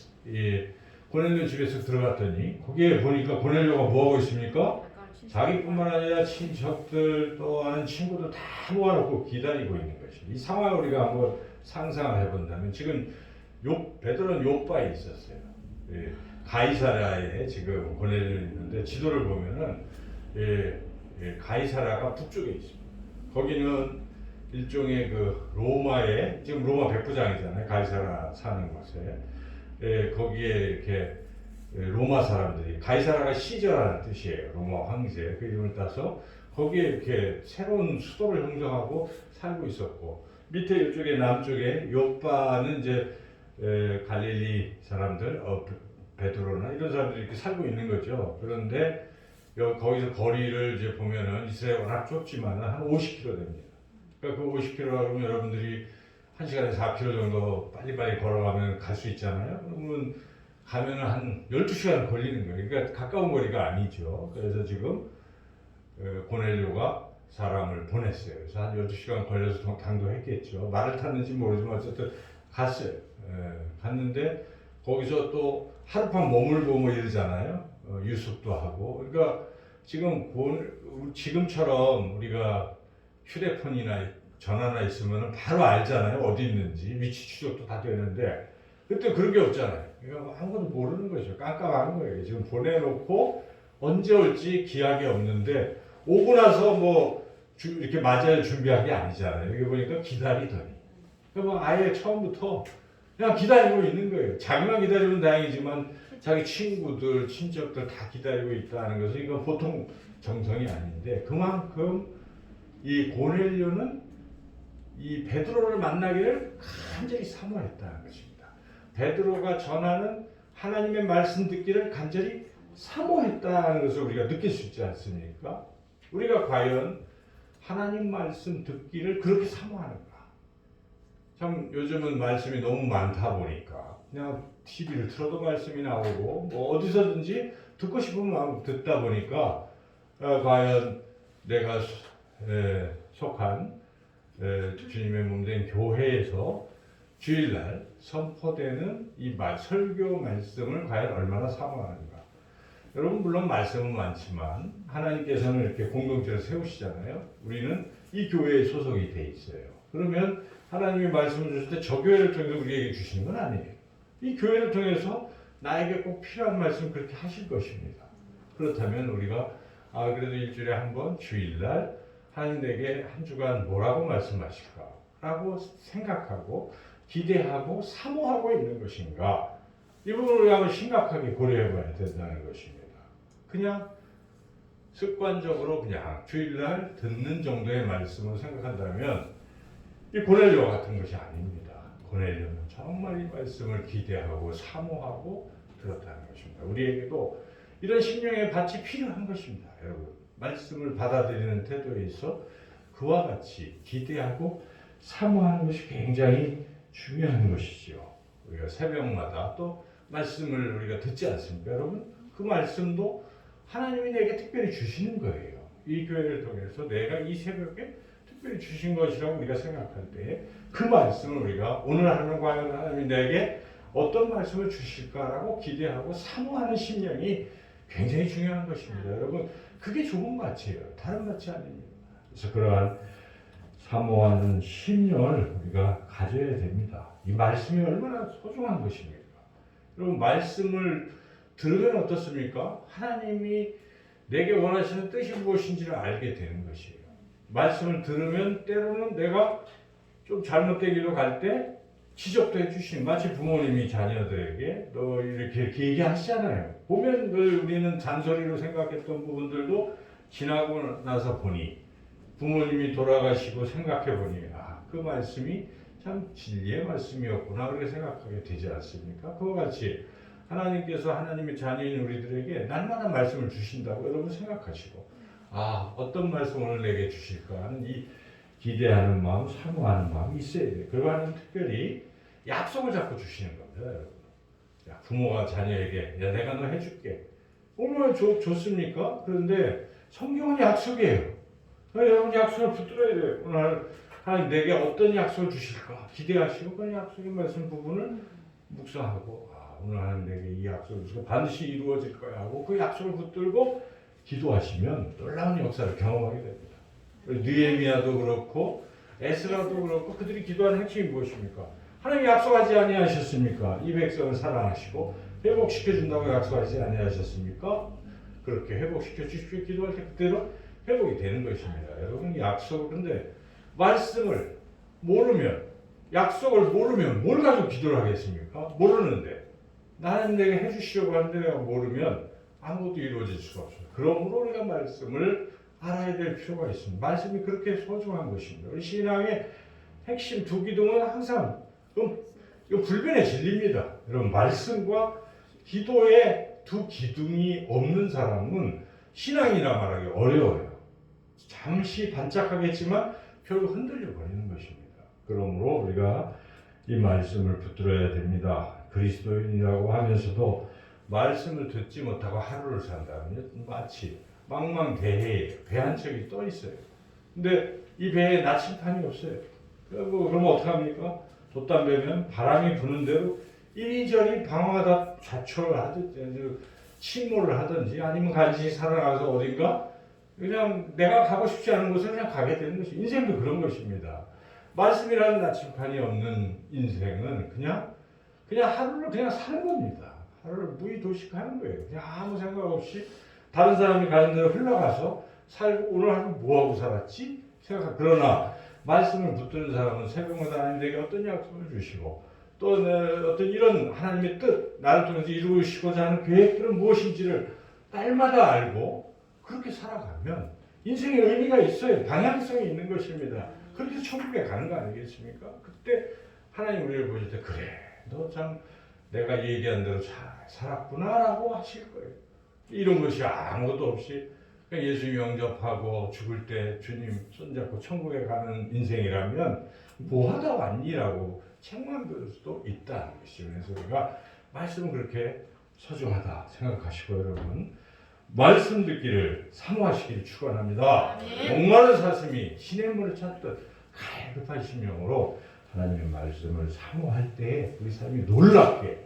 고넬료 집에서 들어갔더니 거기에 보니까 고넬료가 뭐하고 있습니까? 자기뿐만 아니라 친척들 또 아는 친구들 다 모아놓고 기다리고 있는 것이. 이 상황을 우리가 한번 상상을 해본다면 지금 베드로는 요바에 있었어요. 예, 가이사라에 지금 고넬료 있는데 지도를 보면은 가이사라가 북쪽에 있습니다. 거기는 일종의 그 로마의 지금 로마 백부장이잖아요. 가이사라 사는 곳에 거기에 이렇게 로마 사람들이 가이사라가 시저라는 뜻이에요. 로마 황제 그 이름을 따서 거기에 이렇게 새로운 수도를 형성하고 살고 있었고 밑에 이쪽에 남쪽에 요빠는 이제 갈릴리 사람들 베드로나 이런 사람들이 이렇게 살고 있는 거죠. 그런데 거기서 거리를 이제 보면은 이스라엘 워낙 좁지만 한 50km 됩니다. 그러니까 그 50km라고 하면 여러분들이 1시간에 4km 정도 빨리빨리 걸어가면 갈 수 있잖아요. 그러면 가면은 한 12시간 걸리는 거예요. 그러니까 가까운 거리가 아니죠. 그래서 지금 고넬료가 사람을 보냈어요. 그래서 한 12시간 걸려서 당도했겠죠. 말을 탔는지 모르지만 어쨌든 갔어요. 갔는데 거기서 또 하룻밤 머물고 뭐 이러잖아요. 유숙도 하고. 그러니까 지금처럼 우리가 휴대폰이나 전화나 있으면 바로 알잖아요. 어디 있는지. 위치 추적도 다 되는데 그때 그런 게 없잖아요. 그러니까 아무것도 모르는 거죠. 깜깜한 거예요. 지금 보내놓고 언제 올지 기약이 없는데 오고 나서 뭐 이렇게 맞이할 준비한 게 아니잖아요. 여기 보니까 기다리더니. 그러니까 뭐 아예 처음부터 그냥 기다리고 있는 거예요. 자기만 기다리면 다행이지만 자기 친구들, 친척들 다 기다리고 있다는 것은 이건 보통 정성이 아닌데 그만큼 이 고넬료는 이 베드로를 만나기를 간절히 사모했다는 것입니다. 베드로가 전하는 하나님의 말씀 듣기를 간절히 사모했다는 것을 우리가 느낄 수 있지 않습니까? 우리가 과연 하나님 말씀 듣기를 그렇게 사모하는가? 참 요즘은 말씀이 너무 많다 보니까 그냥 TV를 틀어도 말씀이 나오고 뭐 어디서든지 듣고 싶으면 막 듣다 보니까 과연 내가 속한 주님의 몸된 교회에서 주일날 선포되는 이 설교 말씀을 과연 얼마나 사모하는가. 여러분 물론 말씀은 많지만 하나님께서는 이렇게 공동체를 세우시잖아요. 우리는 이 교회에 소속이 돼 있어요. 그러면 하나님이 말씀을 주실 때 저 교회를 통해서 우리에게 주시는 건 아니에요. 이 교회를 통해서 나에게 꼭 필요한 말씀 그렇게 하실 것입니다. 그렇다면 우리가 그래도 일주일에 한 번 주일날 하나님 내게 한 주간 뭐라고 말씀하실까? 라고 생각하고 기대하고 사모하고 있는 것인가? 이 부분을 우리가 한번 심각하게 고려해 봐야 된다는 것입니다. 그냥 습관적으로 그냥 주일날 듣는 정도의 말씀을 생각한다면 이 고넬료 같은 것이 아닙니다. 고넬료는 정말 이 말씀을 기대하고 사모하고 들었다는 것입니다. 우리에게도 이런 심령의 밭이 필요한 것입니다. 여러분 말씀을 받아들이는 태도에 있어 그와 같이 기대하고 사모하는 것이 굉장히 중요한 것이죠. 우리가 새벽마다 또 말씀을 우리가 듣지 않습니까? 여러분 그 말씀도 하나님이 내게 특별히 주시는 거예요. 이 교회를 통해서 내가 이 새벽에 특별히 주신 것이라고 우리가 생각할 때 그 말씀을 우리가 오늘 하루는 과연 하나님이 내게 어떤 말씀을 주실까라고 기대하고 사모하는 심령이 굉장히 중요한 것입니다. 여러분 그게 좋은 밭이에요. 다른 밭이 아닙니다. 그래서 그러한 사모하는 심령을 우리가 가져야 됩니다. 이 말씀이 얼마나 소중한 것입니까? 여러분 말씀을 들으면 어떻습니까? 하나님이 내게 원하시는 뜻이 무엇인지를 알게 되는 것이에요. 말씀을 들으면 때로는 내가 좀 잘못된 길로 갈 때 지적도 해주신 마치 부모님이 자녀들에게 너 이렇게 얘기하시잖아요. 보면 우리는 잔소리로 생각했던 부분들도 지나고 나서 보니 부모님이 돌아가시고 생각해 보니 그 말씀이 참 진리의 말씀이었구나 그렇게 생각하게 되지 않습니까? 그와 같이 하나님께서 하나님의 자녀인 우리들에게 날마다 말씀을 주신다고 여러분 생각하시고 어떤 말씀 오늘 내게 주실까 하는 이 기대하는 마음, 사모하는 마음이 있어야 돼요. 그거는 특별히 약속을 잡고 주시는 겁니다, 여러분. 부모가 자녀에게 내가 너 해줄게. 얼마나 좋습니까? 그런데 성경은 약속이에요. 여러분 약속을 붙들어야 돼요. 오늘 하나님 내게 어떤 약속을 주실까 기대하시고 그 약속의 말씀 부분을 묵상하고 오늘 하나님 내게 이 약속을 주시고 반드시 이루어질 거야 하고 그 약속을 붙들고 기도하시면 놀라운 역사를 경험하게 됩니다. 느헤미야도 그렇고 에스라도 그렇고 그들이 기도하는 핵심이 무엇입니까? 하나님 약속하지 아니하셨습니까? 이 백성을 사랑하시고 회복시켜 준다고 약속하지 아니하셨습니까? 그렇게 회복시켜 주십시오. 기도할 때 그대로 회복이 되는 것입니다. 여러분 약속 근데 말씀을 모르면 약속을 모르면 뭘 가지고 기도를 하겠습니까? 모르는데 나는 내게 해주시려고 하는데 내가 모르면 아무것도 이루어질 수가 없어요. 그러므로 우리가 말씀을 알아야 될 필요가 있습니다. 말씀이 그렇게 소중한 것입니다. 우리 신앙의 핵심 두 기둥은 항상 이건 불변의 진리입니다. 여러분 말씀과 기도의 두 기둥이 없는 사람은 신앙이라 말하기 어려워요. 잠시 반짝하겠지만 결국 흔들려 버리는 것입니다. 그러므로 우리가 이 말씀을 붙들어야 됩니다. 그리스도인이라고 하면서도 말씀을 듣지 못하고 하루를 산다면 마치 망망대해에 배 한 척이 떠 있어요. 근데 이 배에 나침판이 없어요. 그러면 어떡합니까? 돛담배면 바람이 부는 대로 이리저리 방황하다 좌초를 하든지 침몰을 하든지 아니면 간신히 살아나가서 어딘가 그냥 내가 가고 싶지 않은 곳을 그냥 가게 되는 것이 인생도 그런 것입니다. 말씀이라는 나침판이 없는 인생은 그냥 하루를 그냥 사는 겁니다. 하루를 무의도식하는 거예요. 그냥 아무 생각 없이 다른 사람이 가는 대로 흘러가서 살고 오늘 하루 뭐하고 살았지? 그러나 말씀을 붙드는 사람은 새벽마다 하나님에게 어떤 약속을 주시고 또 어떤 이런 하나님의 뜻 나를 통해서 이루시고자 하는 계획들은 무엇인지를 날마다 알고 그렇게 살아가면 인생의 의미가 있어요. 방향성이 있는 것입니다. 그렇게 해서 천국에 가는 거 아니겠습니까? 그때 하나님 우리를 보실 때 그래 너 참 내가 얘기한 대로 잘 살았구나라고 하실 거예요. 이런 것이 아무것도 없이 그냥 예수 영접하고 죽을 때 주님 손잡고 천국에 가는 인생이라면 뭐하다 왔니라고 책만 들을 수도 있다는 것이죠. 그래서 우리가 말씀은 그렇게 소중하다 생각하시고 여러분 말씀 듣기를 사모하시기를 축원합니다. 목마른 사슴이 시냇물을 찾듯 갈급한 심령으로 하나님의 말씀을 사모할 때 우리 삶이 놀랍게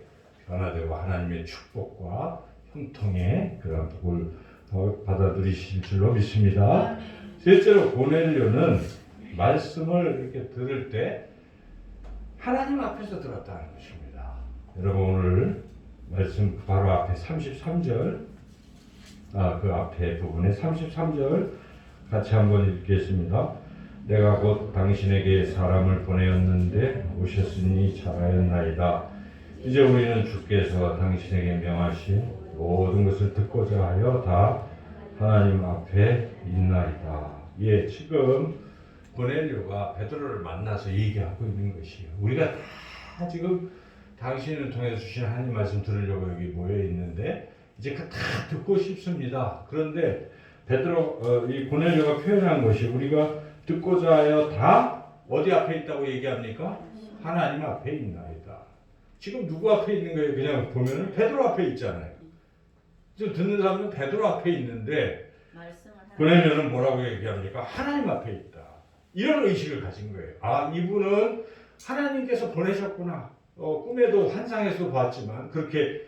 변화되고 하나님의 축복과 형통의 그런 복을 받아들이실 줄로 믿습니다. 셋째로 고넬료는 말씀을 이렇게 들을 때 하나님 앞에서 들었다는 것입니다. 여러분 오늘 말씀 바로 앞에 33절 그 앞에 부분에 33절 같이 한번 읽겠습니다. 내가 곧 당신에게 사람을 보내었는데 오셨으니 잘하였나이다. 이제 우리는 주께서 당신에게 명하신 모든 것을 듣고자 하여 다 하나님 앞에 있나이다. 예, 지금 고넬료가 베드로를 만나서 얘기하고 있는 것이에요. 우리가 다 지금 당신을 통해서 주신 하나님 말씀 들으려고 여기 모여 있는데 이제 다 듣고 싶습니다. 그런데 베드로 이 고넬료가 표현한 것이 우리가 듣고자 하여 다 어디 앞에 있다고 얘기합니까? 하나님 앞에 있나이다. 지금 누구 앞에 있는 거예요? 그냥 보면은 베드로 앞에 있잖아요. 지금 듣는 사람은 베드로 앞에 있는데 고넬료는 뭐라고 얘기합니까? 하나님 앞에 있다. 이런 의식을 가진 거예요. 아, 이분은 하나님께서 보내셨구나. 꿈에도 환상에서도 봤지만 그렇게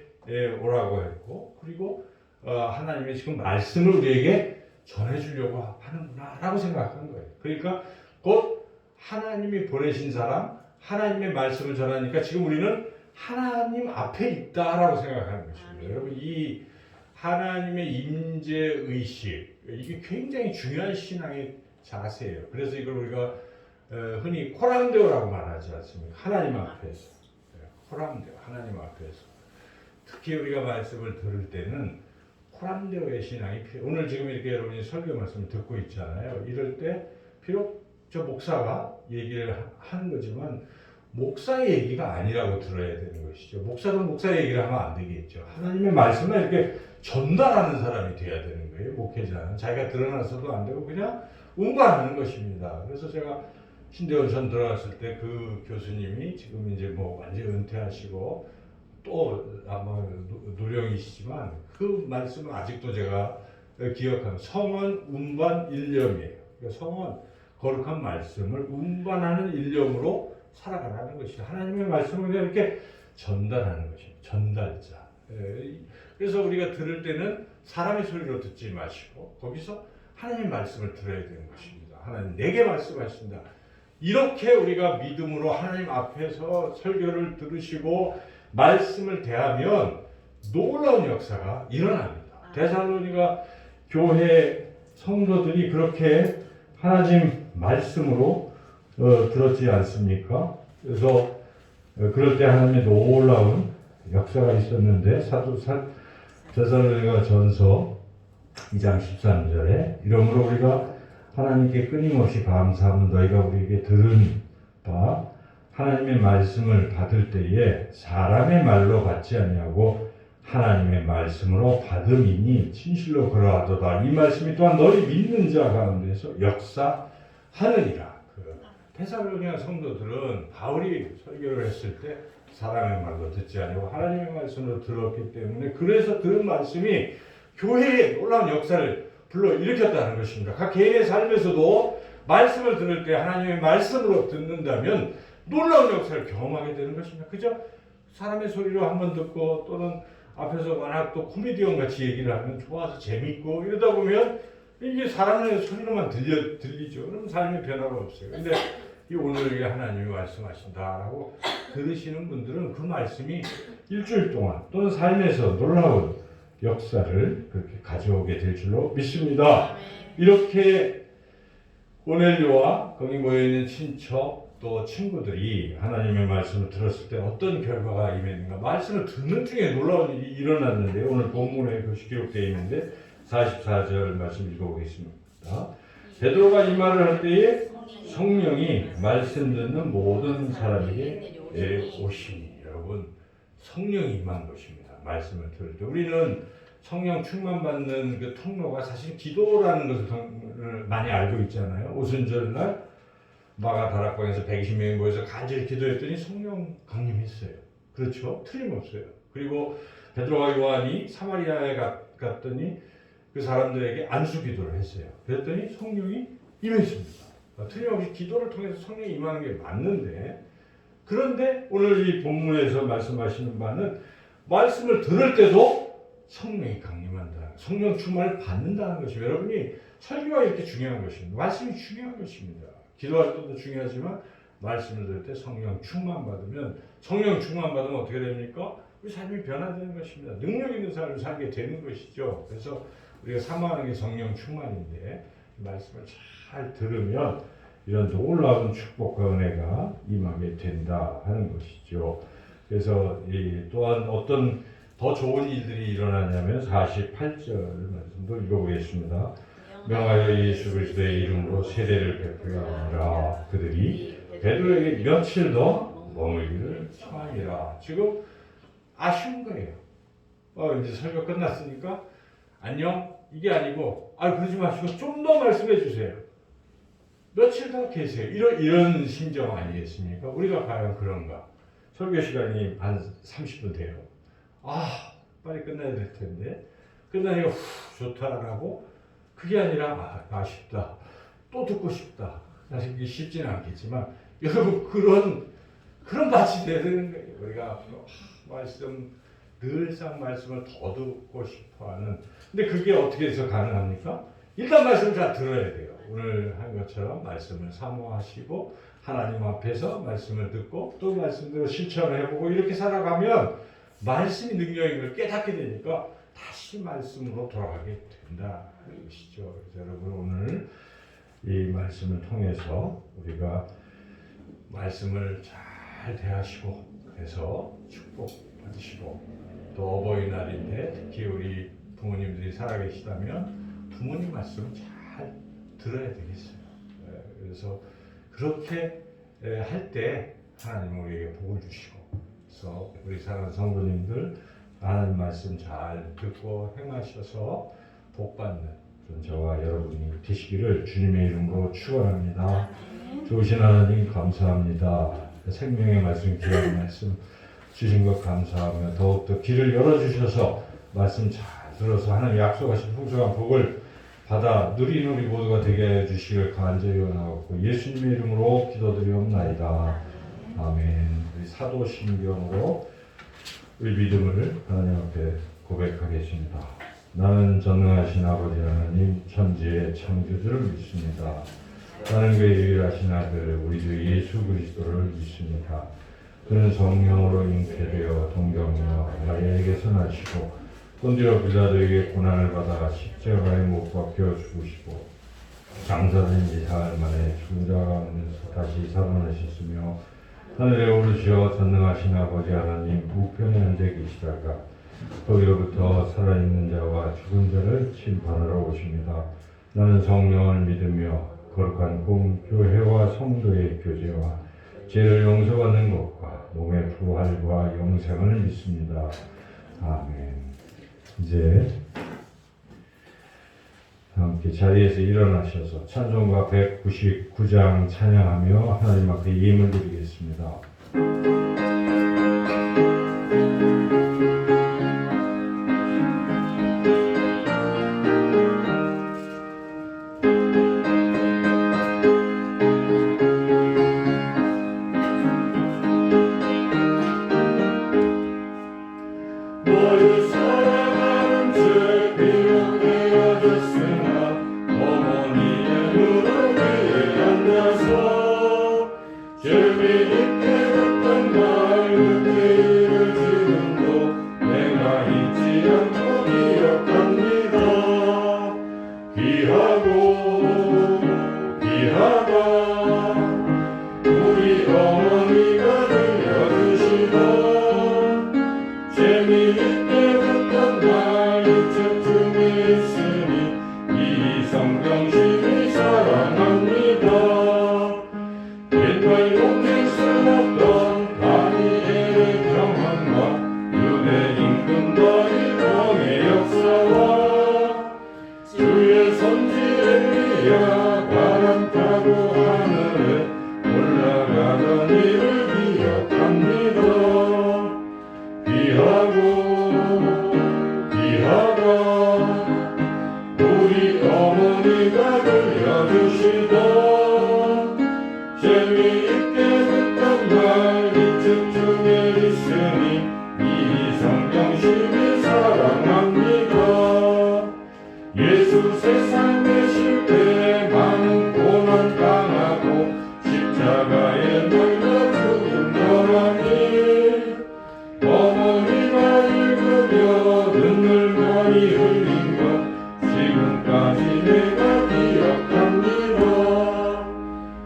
오라고 했고 그리고 하나님의 지금 말씀을 우리에게 전해주려고 하는구나 라고 생각하는 거예요. 그러니까 곧 하나님이 보내신 사람 하나님의 말씀을 전하니까 지금 우리는 하나님 앞에 있다라고 생각하는 것입니다. 여러분 이 하나님의 임재의식 이게 굉장히 중요한 신앙의 자세예요. 그래서 이걸 우리가 흔히 코람데오라고 말하지 않습니까? 하나님 앞에서 코람데오 하나님 앞에서 특히 우리가 말씀을 들을 때는 코람데오의 신앙이 오늘 지금 이렇게 여러분이 설교 말씀을 듣고 있잖아요. 이럴 때 비록 저 목사가 얘기를 하는 거지만 목사의 얘기가 아니라고 들어야 되는 것이죠. 목사도 목사의 얘기를 하면 안 되겠죠. 하나님의 말씀을 이렇게 전달하는 사람이 돼야 되는 거예요. 목회자는 자기가 드러나서도 안 되고 그냥 운반하는 것입니다. 그래서 제가 신대원 전 들어갔을 때 그 교수님이 지금 이제 뭐 완전히 은퇴하시고 또 아마 노령이시지만 그 말씀은 아직도 제가 기억하는 성원 운반 일념이에요. 그러니까 성원 거룩한 말씀을 운반하는 일념으로 살아가라는 것이죠. 하나님의 말씀을 이렇게 전달하는 것입니다. 전달자. 그래서 우리가 들을 때는 사람의 소리로 듣지 마시고 거기서 하나님의 말씀을 들어야 되는 것입니다. 하나님 내게 말씀하신다. 이렇게 우리가 믿음으로 하나님 앞에서 설교를 들으시고 말씀을 대하면 놀라운 역사가 일어납니다. 데살로니가 교회 성도들이 그렇게 하나님 말씀으로 들었지 않습니까? 그래서 그럴 때 하나님의 놀라운 역사가 있었는데 데살로니가 전서 2장 13절에 이러므로 우리가 하나님께 끊임없이 감사하면 너희가 우리에게 들은 바 하나님의 말씀을 받을 때에 사람의 말로 받지 아니하고 하나님의 말씀으로 받음이니 진실로 그러하도다. 이 말씀이 또한 너희 믿는 자 가운데서 역사하느니라. 데살로니가 성도들은 바울이 설교를 했을 때 사람의 말로 듣지 아니하고 하나님의 말씀으로 들었기 때문에 그래서 들은 말씀이 교회에 놀라운 역사를 불러일으켰다는 것입니다. 각 개인의 삶에서도 말씀을 들을 때 하나님의 말씀으로 듣는다면 놀라운 역사를 경험하게 되는 것입니다. 그죠? 사람의 소리로 한번 듣고 또는 앞에서 워낙 또 코미디언 같이 얘기를 하면 좋아서 재밌고 이러다 보면 이게 사람의 소리로만 들리죠. 그럼 삶의 변화가 없어요. 근데 이 오늘 하나님이 말씀하신다라고 들으시는 분들은 그 말씀이 일주일 동안 또는 삶에서 놀라운 역사를 그렇게 가져오게 될 줄로 믿습니다. 이렇게 고넬료와 거기 모여있는 친척 또 친구들이 하나님의 말씀을 들었을 때 어떤 결과가 임했는가. 말씀을 듣는 중에 놀라운 일이 일어났는데 오늘 본문에 그것이 기록되어 있는데 44절 말씀 읽어보겠습니다. 베드로가 이 말을 할 때에 성령이 말씀 듣는 모든 사람에게 내오시니. 여러분, 성령이 임한 것입니다. 말씀을 들을 때 우리는 성령 충만 받는 그 통로가 사실 기도라는 것을 많이 알고 있잖아요. 오순절날 마가 다락방에서 120명이 모여서 간절히 기도했더니 성령 강림했어요. 그렇죠? 틀림없어요. 그리고 베드로와 요한이 사마리아에 갔더니 그 사람들에게 안수 기도를 했어요. 그랬더니 성령이 임했습니다. 틀림없이 기도를 통해서 성령이 임하는 게 맞는데, 그런데 오늘 이 본문에서 말씀하시는 바는 말씀을 들을 때도 성령이 강림한다. 성령 충만을 받는다는 것이 여러분이 설교가 이렇게 중요한 것입니다. 말씀이 중요한 것입니다. 기도할 때도 중요하지만 말씀을 들을 때 성령 충만 받으면 어떻게 됩니까? 우리 삶이 변화되는 것입니다. 능력 있는 삶을 살게 되는 것이죠. 그래서 우리가 사모하는 게 성령 충만인데 말씀을 잘 들으면 이런 놀라운 축복과 은혜가 임하게 된다 하는 것이죠. 그래서 또한 어떤 더 좋은 일들이 일어나냐면 48절 말씀도 읽어보겠습니다. 명하여 예수 그리스도의 이름으로 세례를 베풀라. 그들이 베드로에게 며칠 더 머물기를 청하니라. 지금 아쉬운 거예요. 이제 설교 끝났으니까 안녕 이게 아니고 그러지 마시고 좀 더 말씀해 주세요. 며칠 더 계세요. 이런 심정 아니겠습니까? 우리가 과연 그런가? 설교 시간이 한 30분 돼요. 빨리 끝나야 될 텐데 끝나니까 좋다라고 그게 아니라 아쉽다. 또 듣고 싶다. 사실 이게 쉽지는 않겠지만 여러분 그런 맛이 되는 거예요. 우리가 앞으로 늘상 말씀을 더 듣고 싶어하는. 근데 그게 어떻게 해서 가능합니까? 일단 말씀을 잘 들어야 돼요. 오늘 한 것처럼 말씀을 사모하시고 하나님 앞에서 말씀을 듣고 또 말씀대로 실천을 해보고 이렇게 살아가면 말씀이 능력인 걸 깨닫게 되니까 다시 말씀으로 돌아가게 된다는 것이죠. 그래서 여러분 오늘 이 말씀을 통해서 우리가 말씀을 잘 대하시고 해서 축복 받으시고 또 어버이날인데 특히 우리 부모님들이 살아계시다면 부모님 말씀 잘 들어야 되겠어요. 그래서 그렇게 할 때 하나님 우리에게 복을 주시고 그래서 우리 사랑하는 성도님들 하나님 말씀 잘 듣고 행하셔서 복 받는 저와 여러분이 되시기를 주님의 이름으로 축원합니다. 좋으신 하나님 감사합니다. 생명의 말씀, 귀한 말씀 주신 것 감사하며 더욱더 길을 열어주셔서 말씀 잘 들어서 하나님 약속하신 풍성한 복을 받아 누리는 우리 모두가 되게 해주시길 간절히 원하옵고 예수님의 이름으로 기도드리옵나이다. 아멘. 우리 사도신경으로 우리 믿음을 하나님 앞에 고백하겠습니다. 나는 전능하신 아버지 하나님 천지의 창조주를 믿습니다. 나는 그의 유일하신 아들 우리 주 예수 그리스도를 믿습니다. 그는 성령으로 잉태되어 동정녀 마리아에게서 나시고 본디오 빌라도에게 고난을 받아 십자가에 못 박혀 죽으시고 장사된 지 사흘 만에 죽은 자 가운데서 다시 살아나셨으며 하늘에 오르시어 전능하신 아버지 하나님 우편에 앉아 계시다가 거기로부터 살아있는 자와 죽은 자를 심판하러 오십니다. 나는 성령을 믿으며 거룩한 공교회와 성도의 교제와 죄를 용서받는 것과 몸의 부활과 영생을 믿습니다. 아멘. 이제 함께 자리에서 일어나셔서 찬송가 199장 찬양하며 하나님 앞에 예물 드리겠습니다. 너를 사랑하는 죄 비록 헤어졌으나 어머니의 무릎 위에 앉아서 재미있게 듣던 말 그때 일을 지금도 내가 잊지 않고 기억합니다. 귀하고 귀하다 우리 어머니가 들려주시던 재미있게 듣던 말 이쯤쯤에 있으니 이 성경심이 사랑합니다. 옛날 용될 수 없던 다니엘의 경험과 유대 임금 다윗 왕의 역사와 주의 선지 엘리야 바람 타고 하늘에 올라가던 일을 기억합니다. 귀하고 귀하다 우리 어머니가 들려주시던 재미있게 듣던 말 이쯤쯤에 있으니 이 성경심이 사랑합니다. 예수 세상 되실 때 많은 고난 당하고 십자가에 달려 죽은 거라니 어머니가 읽으며 눈물 많이 흘린 것 지금까지 내가 기억합니다.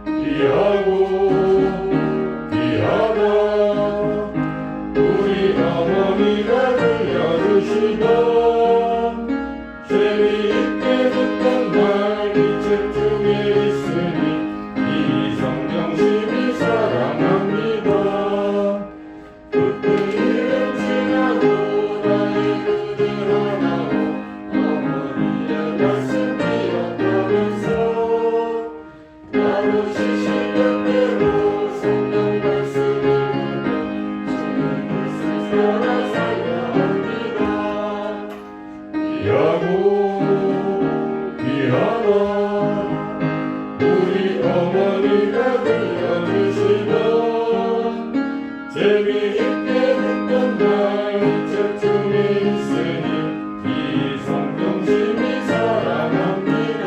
귀하고 귀하다 우리 어머니가 들려주시던 재미있게 듣던 말 이쯤쯤에 있으니 이 성경심이 사랑합니다. 이름 지나고 나의 그들 하나로 어머니의 가슴 기억하면서 나로 시시때때로 성경 말씀을 보며 주의 뜻을 따라 살려 합니다. 귀하고 귀하다 우리 어머니가 들려주시던 재미있게 듣던 말 이쯤쯤에 있으니 이 성경심이 사랑합니다.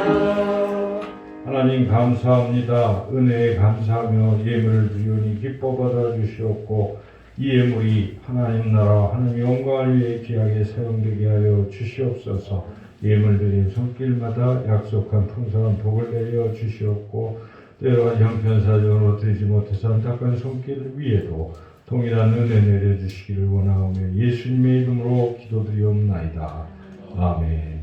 하나님 감사합니다. 은혜에 감사하며 예물을 주오니 기뻐 받아주시옵고 이 예물이 하나님 나라 하나님 영광을 위해 귀하게 사용되게 하여 주시옵소서. 예물 드린 손길마다 약속한 풍성한 복을 내려 주시옵고 또 여러 가지 형편사정으로 드리지 못해서 안타까운 손길 위에도 동일한 은혜 내려주시기를 원하오며 예수님의 이름으로 기도드리옵나이다. 아멘.